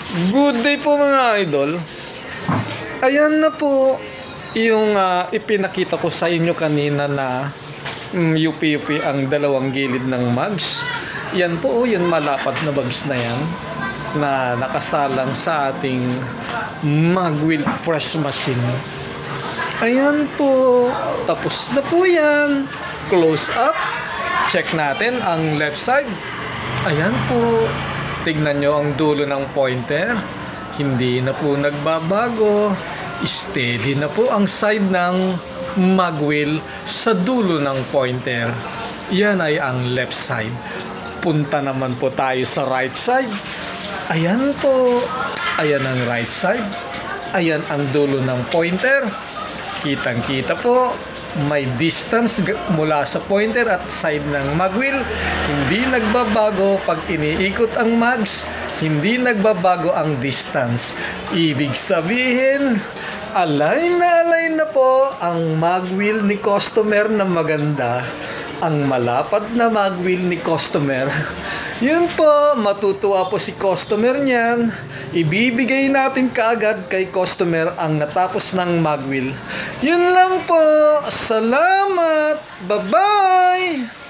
Good day po mga idol. Ayan na po yung ipinakita ko sa inyo kanina na UP-UP ang dalawang gilid ng mugs. Yan po yung malapat na bags na yan na nakasalang sa ating mug wheel press machine. Ayan po. Tapos na po yan. Close up. Check natin ang left side. Ayan po. Tignan nyo ang dulo ng pointer. Hindi na po nagbabago. Steady na po ang side ng mag wheel sa dulo ng pointer. Yan ay ang left side. Punta naman po tayo sa right side. Ayan po. Ayan ang right side. Ayan ang dulo ng pointer. Kitang-kita po. May distance mula sa pointer at side ng mag wheel. Hindi nagbabago pag iniikot ang mugs. Hindi nagbabago ang distance. Ibig sabihin, align na po ang mag wheel ni customer na maganda. Ang malapad na mag wheel ni customer. Yun po, matutuwa po si customer niyan. Ibibigay natin kaagad kay customer ang natapos ng mag wheel. Yun lang po. Salamat. Bye-bye.